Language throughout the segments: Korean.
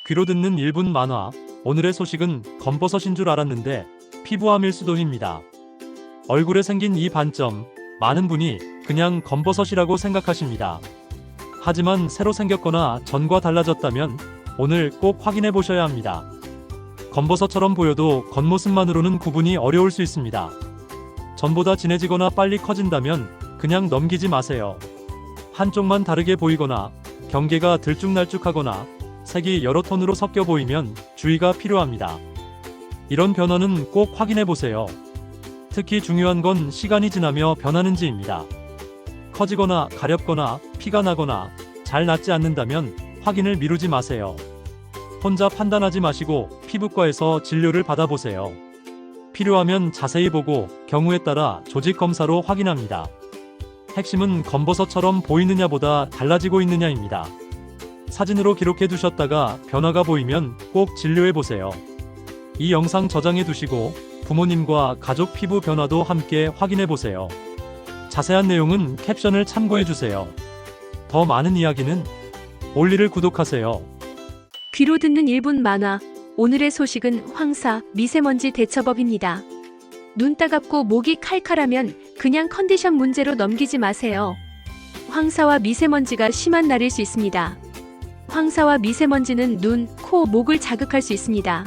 귀로 듣는 1분 만화. 오늘의 소식은 검버섯인 줄 알았는데 피부암일 수도입니다. 얼굴에 생긴 이 반점, 많은 분이 그냥 검버섯이라고 생각하십니다. 하지만 새로 생겼거나 전과 달라졌다면 오늘 꼭 확인해 보셔야 합니다. 검버섯처럼 보여도 겉모습만으로는 구분이 어려울 수 있습니다. 전보다 진해지거나 빨리 커진다면 그냥 넘기지 마세요. 한쪽만 다르게 보이거나 경계가 들쭉날쭉하거나 색이 여러 톤으로 섞여 보이면 주의가 필요합니다. 이런 변화는 꼭 확인해 보세요. 특히 중요한 건 시간이 지나며 변하는지입니다. 커지거나 가렵거나 피가 나거나 잘 낫지 않는다면 확인을 미루지 마세요. 혼자 판단하지 마시고 피부과에서 진료를 받아보세요. 필요하면 자세히 보고 경우에 따라 조직 검사로 확인합니다. 핵심은 검버섯처럼 보이느냐보다 달라지고 있느냐입니다. 사진으로 기록해 두셨다가 변화가 보이면 꼭 진료해 보세요. 이 영상 저장해 두시고 부모님과 가족 피부 변화도 함께 확인해 보세요. 자세한 내용은 캡션을 참고해 주세요. 더 많은 이야기는 올리를 구독하세요. 귀로 듣는 1분 만화. 오늘의 소식은 황사, 미세먼지 대처법입니다. 눈 따갑고 목이 칼칼하면 그냥 컨디션 문제로 넘기지 마세요. 황사와 미세먼지가 심한 날일 수 있습니다. 황사와 미세먼지는 눈, 코, 목을 자극할 수 있습니다.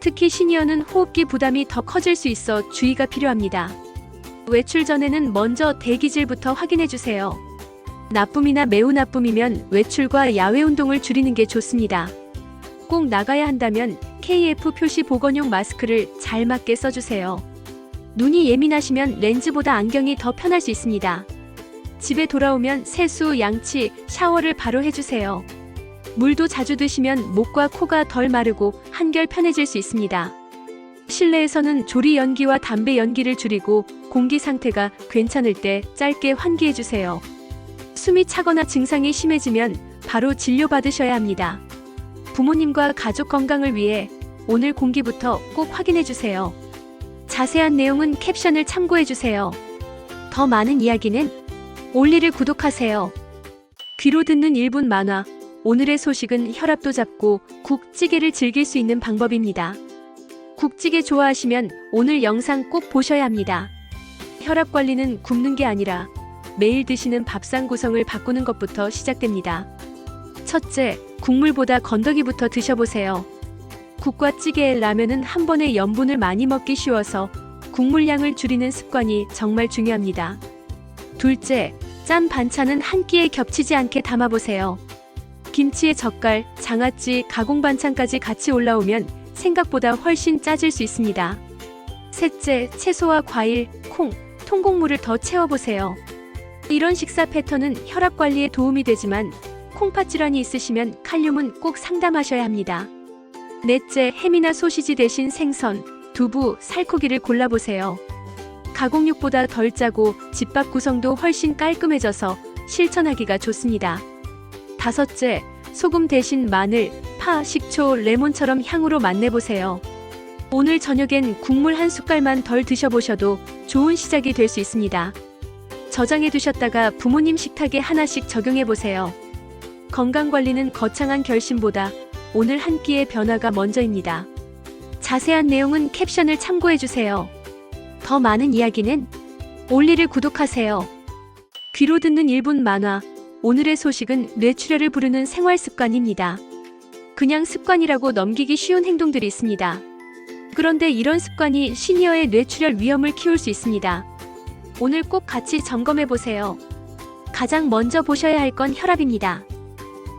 특히 시니어는 호흡기 부담이 더 커질 수 있어 주의가 필요합니다. 외출 전에는 먼저 대기질부터 확인해 주세요. 나쁨이나 매우 나쁨이면 외출과 야외 운동을 줄이는 게 좋습니다. 꼭 나가야 한다면 KF 표시 보건용 마스크를 잘 맞게 써주세요. 눈이 예민하시면 렌즈보다 안경이 더 편할 수 있습니다. 집에 돌아오면 세수, 양치, 샤워를 바로 해주세요. 물도 자주 드시면 목과 코가 덜 마르고 한결 편해질 수 있습니다. 실내에서는 조리 연기와 담배 연기를 줄이고 공기 상태가 괜찮을 때 짧게 환기해주세요. 숨이 차거나 증상이 심해지면 바로 진료받으셔야 합니다. 부모님과 가족 건강을 위해 오늘 공기부터 꼭 확인해주세요. 자세한 내용은 캡션을 참고해주세요. 더 많은 이야기는 올리를 구독하세요. 귀로 듣는 1분 만화. 오늘의 소식은 혈압도 잡고 국찌개를 즐길 수 있는 방법입니다. 국찌개 좋아하시면 오늘 영상 꼭 보셔야 합니다. 혈압 관리는 굶는 게 아니라 매일 드시는 밥상 구성을 바꾸는 것부터 시작됩니다. 첫째, 국물보다 건더기부터 드셔보세요. 국과 찌개, 라면은 한 번에 염분을 많이 먹기 쉬워서 국물량을 줄이는 습관이 정말 중요합니다. 둘째, 짠 반찬은 한 끼에 겹치지 않게 담아보세요. 김치에 젓갈, 장아찌, 가공 반찬까지 같이 올라오면 생각보다 훨씬 짜질 수 있습니다. 셋째, 채소와 과일, 콩, 통곡물을 더 채워보세요. 이런 식사 패턴은 혈압 관리에 도움이 되지만 콩팥 질환이 있으시면 칼륨은 꼭 상담하셔야 합니다. 넷째, 햄이나 소시지 대신 생선, 두부, 살코기를 골라보세요. 가공육보다 덜 짜고 집밥 구성도 훨씬 깔끔해져서 실천하기가 좋습니다. 다섯째, 소금 대신 마늘, 파, 식초, 레몬처럼 향으로 맛내보세요. 오늘 저녁엔 국물 한 숟갈만 덜 드셔보셔도 좋은 시작이 될 수 있습니다. 저장해 두셨다가 부모님 식탁에 하나씩 적용해보세요. 건강관리는 거창한 결심보다 오늘 한 끼의 변화가 먼저입니다. 자세한 내용은 캡션을 참고해주세요. 더 많은 이야기는 올리를 구독하세요. 귀로 듣는 1분 만화. 오늘의 소식은 뇌출혈을 부르는 생활습관입니다. 그냥 습관이라고 넘기기 쉬운 행동들이 있습니다. 그런데 이런 습관이 시니어의 뇌출혈 위험을 키울 수 있습니다. 오늘 꼭 같이 점검해보세요. 가장 먼저 보셔야 할 건 혈압입니다.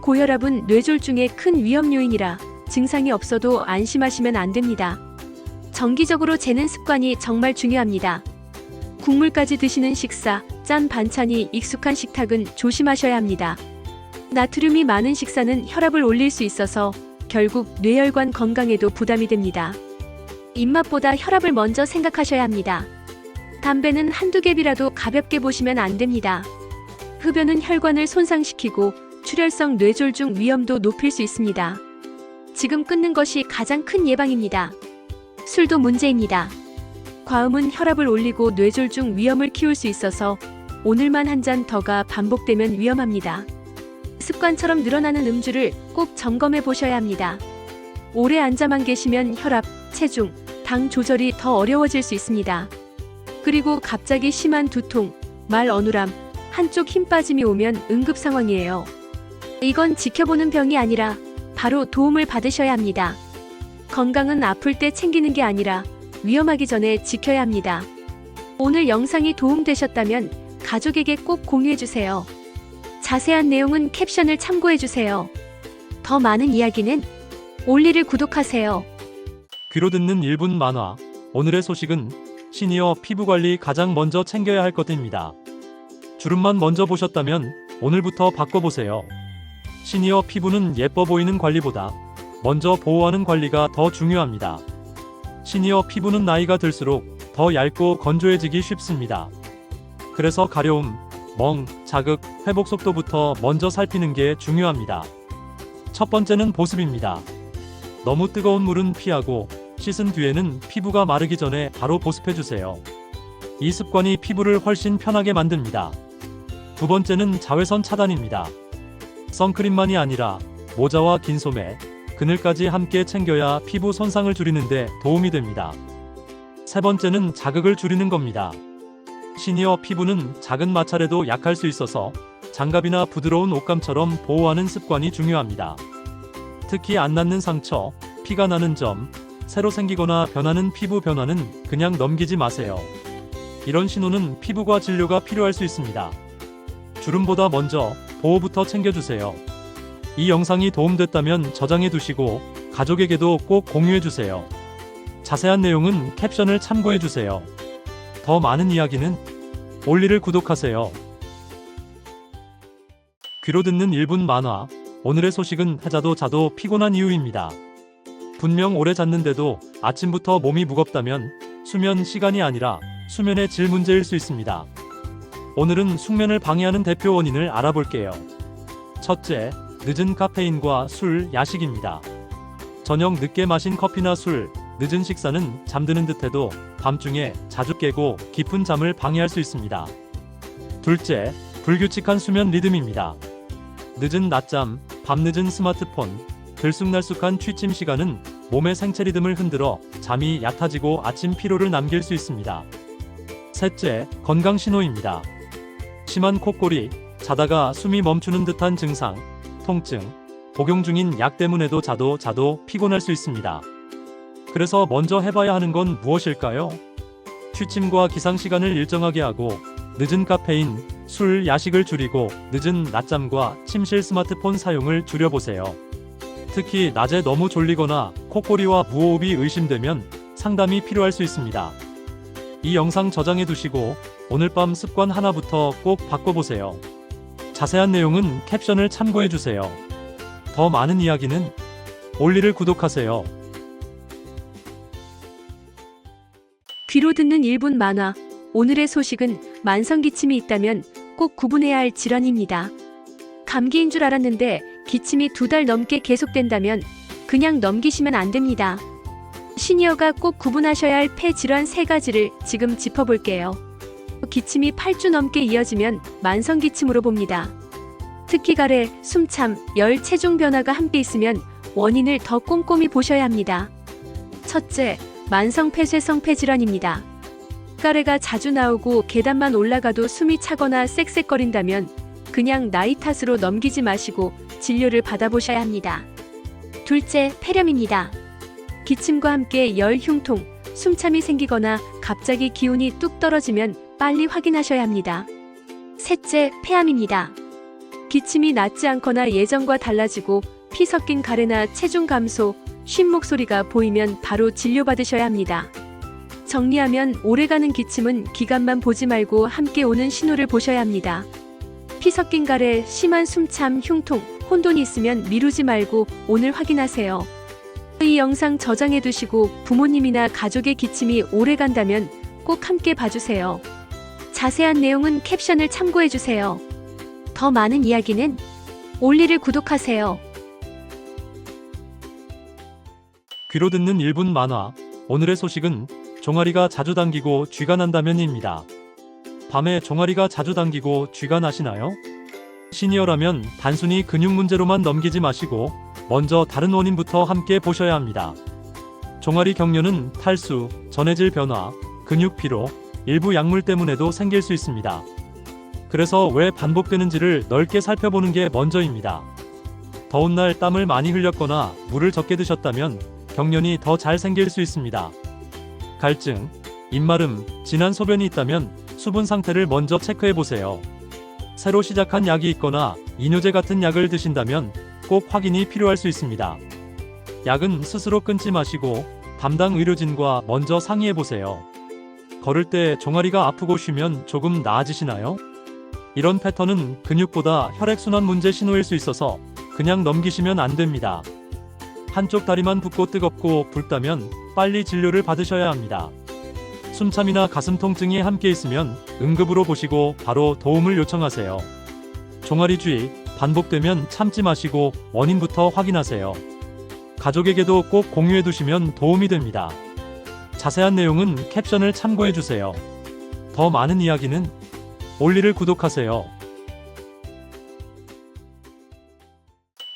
고혈압은 뇌졸중의 큰 위험 요인이라 증상이 없어도 안심하시면 안 됩니다. 정기적으로 재는 습관이 정말 중요합니다. 국물까지 드시는 식사, 짠 반찬이 익숙한 식탁은 조심하셔야 합니다. 나트륨이 많은 식사는 혈압을 올릴 수 있어서 결국 뇌혈관 건강에도 부담이 됩니다. 입맛보다 혈압을 먼저 생각하셔야 합니다. 담배는 한두 갭이라도 가볍게 보시면 안 됩니다. 흡연은 혈관을 손상시키고 출혈성 뇌졸중 위험도 높일 수 있습니다. 지금 끊는 것이 가장 큰 예방입니다. 술도 문제입니다. 과음은 혈압을 올리고 뇌졸중 위험을 키울 수 있어서 오늘만 한 잔 더가 반복되면 위험합니다. 습관처럼 늘어나는 음주를 꼭 점검해 보셔야 합니다. 오래 앉아만 계시면 혈압, 체중, 당 조절이 더 어려워질 수 있습니다. 그리고 갑자기 심한 두통, 말 어눌함, 한쪽 힘 빠짐이 오면 응급 상황이에요. 이건 지켜보는 병이 아니라 바로 도움을 받으셔야 합니다. 건강은 아플 때 챙기는 게 아니라 위험하기 전에 지켜야 합니다. 오늘 영상이 도움되셨다면 가족에게 꼭 공유해주세요. 자세한 내용은 캡션을 참고해주세요. 더 많은 이야기는 올리를 구독하세요. 귀로 듣는 1분 만화. 오늘의 소식은 시니어 피부관리 가장 먼저 챙겨야 할 것입니다. 주름만 먼저 보셨다면 오늘부터 바꿔보세요. 시니어 피부는 예뻐 보이는 관리보다 먼저 보호하는 관리가 더 중요합니다. 시니어 피부는 나이가 들수록 더 얇고 건조해지기 쉽습니다. 그래서 가려움, 멍, 자극, 회복 속도부터 먼저 살피는 게 중요합니다. 첫 번째는 보습입니다. 너무 뜨거운 물은 피하고 씻은 뒤에는 피부가 마르기 전에 바로 보습해주세요. 이 습관이 피부를 훨씬 편하게 만듭니다. 두 번째는 자외선 차단입니다. 선크림만이 아니라 모자와 긴 소매, 그늘까지 함께 챙겨야 피부 손상을 줄이는 데 도움이 됩니다. 세 번째는 자극을 줄이는 겁니다. 시니어 피부는 작은 마찰에도 약할 수 있어서 장갑이나 부드러운 옷감처럼 보호하는 습관이 중요합니다. 특히 안 낫는 상처, 피가 나는 점, 새로 생기거나 변하는 피부 변화는 그냥 넘기지 마세요. 이런 신호는 피부과 진료가 필요할 수 있습니다. 주름보다 먼저 보호부터 챙겨주세요. 이 영상이 도움됐다면 저장해 두시고 가족에게도 꼭 공유해 주세요. 자세한 내용은 캡션을 참고해 주세요. 더 많은 이야기는 올리를 구독하세요. 귀로 듣는 1분 만화. 오늘의 소식은 자도 피곤한 이유입니다. 분명 오래 잤는데도 아침부터 몸이 무겁다면 수면 시간이 아니라 수면의 질 문제일 수 있습니다. 오늘은 숙면을 방해하는 대표 원인을 알아볼게요. 첫째, 늦은 카페인과 술, 야식입니다. 저녁 늦게 마신 커피나 술, 늦은 식사는 잠드는 듯해도 밤중에 자주 깨고 깊은 잠을 방해할 수 있습니다. 둘째, 불규칙한 수면 리듬입니다. 늦은 낮잠, 밤늦은 스마트폰, 들쑥날쑥한 취침 시간은 몸의 생체 리듬을 흔들어 잠이 얕아지고 아침 피로를 남길 수 있습니다. 셋째, 건강 신호입니다. 심한 콧골이, 자다가 숨이 멈추는 듯한 증상, 통증, 복용 중인 약 때문에도 자도 피곤할 수 있습니다. 그래서 먼저 해봐야 하는 건 무엇일까요? 취침과 기상 시간을 일정하게 하고 늦은 카페인, 술, 야식을 줄이고 늦은 낮잠과 침실 스마트폰 사용을 줄여보세요. 특히 낮에 너무 졸리거나 콧골이와 무호흡이 의심되면 상담이 필요할 수 있습니다. 이 영상 저장해 두시고 오늘 밤 습관 하나부터 꼭 바꿔보세요. 자세한 내용은 캡션을 참고해 주세요. 더 많은 이야기는 올리를 구독하세요. 귀로 듣는 1분 만화. 오늘의 소식은 만성기침이 있다면 꼭 구분해야 할 질환입니다. 감기인 줄 알았는데 기침이 2달 넘게 계속된다면 그냥 넘기시면 안 됩니다. 시니어가 꼭 구분하셔야 할 폐 질환 3가지를 지금 짚어볼게요. 기침이 8주 넘게 이어지면 만성기침으로 봅니다. 특히 가래, 숨참, 열, 체중 변화가 함께 있으면 원인을 더 꼼꼼히 보셔야 합니다. 첫째, 만성폐쇄성 폐질환입니다. 가래가 자주 나오고 계단만 올라가도 숨이 차거나 쌕쌕거린다면 그냥 나이 탓으로 넘기지 마시고 진료를 받아보셔야 합니다. 둘째, 폐렴입니다. 기침과 함께 열, 흉통, 숨참이 생기거나 갑자기 기운이 뚝 떨어지면 빨리 확인하셔야 합니다. 셋째, 폐암입니다. 기침이 낫지 않거나 예전과 달라지고 피 섞인 가래나 체중 감소, 쉰 목소리가 보이면 바로 진료받으셔야 합니다. 정리하면 오래가는 기침은 기간만 보지 말고 함께 오는 신호를 보셔야 합니다. 피 섞인 가래, 심한 숨참, 흉통, 혼돈이 있으면 미루지 말고 오늘 확인하세요. 이 영상 저장해 두시고 부모님이나 가족의 기침이 오래 간다면 꼭 함께 봐주세요. 자세한 내용은 캡션을 참고해 주세요. 더 많은 이야기는 올리를 구독하세요. 귀로 듣는 1분 만화. 오늘의 소식은 종아리가 자주 당기고 쥐가 난다면입니다. 밤에 종아리가 자주 당기고 쥐가 나시나요? 시니어라면 단순히 근육 문제로만 넘기지 마시고 먼저 다른 원인부터 함께 보셔야 합니다. 종아리 경련은 탈수, 전해질 변화, 근육 피로, 일부 약물 때문에도 생길 수 있습니다. 그래서 왜 반복되는지를 넓게 살펴보는 게 먼저입니다. 더운 날 땀을 많이 흘렸거나 물을 적게 드셨다면 경련이 더 잘 생길 수 있습니다. 갈증, 입마름, 진한 소변이 있다면 수분 상태를 먼저 체크해 보세요. 새로 시작한 약이 있거나 이뇨제 같은 약을 드신다면 꼭 확인이 필요할 수 있습니다. 약은 스스로 끊지 마시고 담당 의료진과 먼저 상의해 보세요. 걸을 때 종아리가 아프고 쉬면 조금 나아지시나요? 이런 패턴은 근육보다 혈액순환 문제 신호일 수 있어서 그냥 넘기시면 안 됩니다. 한쪽 다리만 붓고 뜨겁고 붉다면 빨리 진료를 받으셔야 합니다. 숨참이나 가슴 통증이 함께 있으면 응급으로 보시고 바로 도움을 요청하세요. 종아리 주의, 반복되면 참지 마시고 원인부터 확인하세요. 가족에게도 꼭 공유해 두시면 도움이 됩니다. 자세한 내용은 캡션을 참고해 주세요. 더 많은 이야기는 올리를 구독하세요.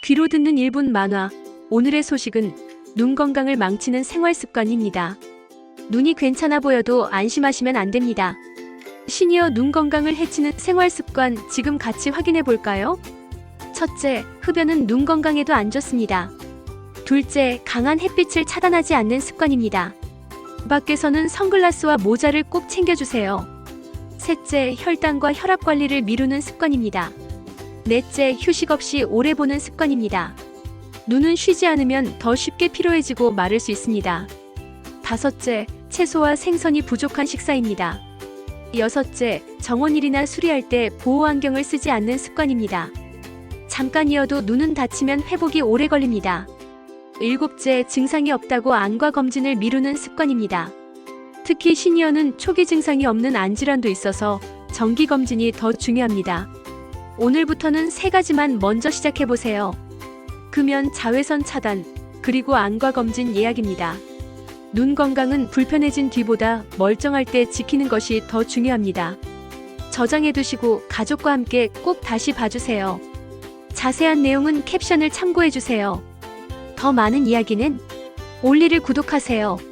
귀로 듣는 1분 만화. 오늘의 소식은 눈 건강을 망치는 생활 습관입니다. 눈이 괜찮아 보여도 안심하시면 안 됩니다. 시니어 눈 건강을 해치는 생활 습관 지금 같이 확인해 볼까요? 첫째, 흡연은 눈 건강에도 안 좋습니다. 둘째, 강한 햇빛을 차단하지 않는 습관입니다. 밖에서는 선글라스와 모자를 꼭 챙겨주세요. 셋째, 혈당과 혈압 관리를 미루는 습관입니다. 넷째, 휴식 없이 오래 보는 습관입니다. 눈은 쉬지 않으면 더 쉽게 피로해지고 마를 수 있습니다. 다섯째, 채소와 생선이 부족한 식사입니다. 여섯째, 정원일이나 수리할 때 보호 안경을 쓰지 않는 습관입니다. 잠깐이어도 눈은 다치면 회복이 오래 걸립니다. 일곱째, 증상이 없다고 안과 검진을 미루는 습관입니다. 특히 시니어는 초기 증상이 없는 안질환도 있어서 정기 검진이 더 중요합니다. 오늘부터는 3가지만 먼저 시작해보세요. 금연, 자외선 차단, 그리고 안과 검진 예약입니다. 눈 건강은 불편해진 뒤보다 멀쩡할 때 지키는 것이 더 중요합니다. 저장해두시고 가족과 함께 꼭 다시 봐주세요. 자세한 내용은 캡션을 참고해주세요. 더 많은 이야기는 올리를 구독하세요.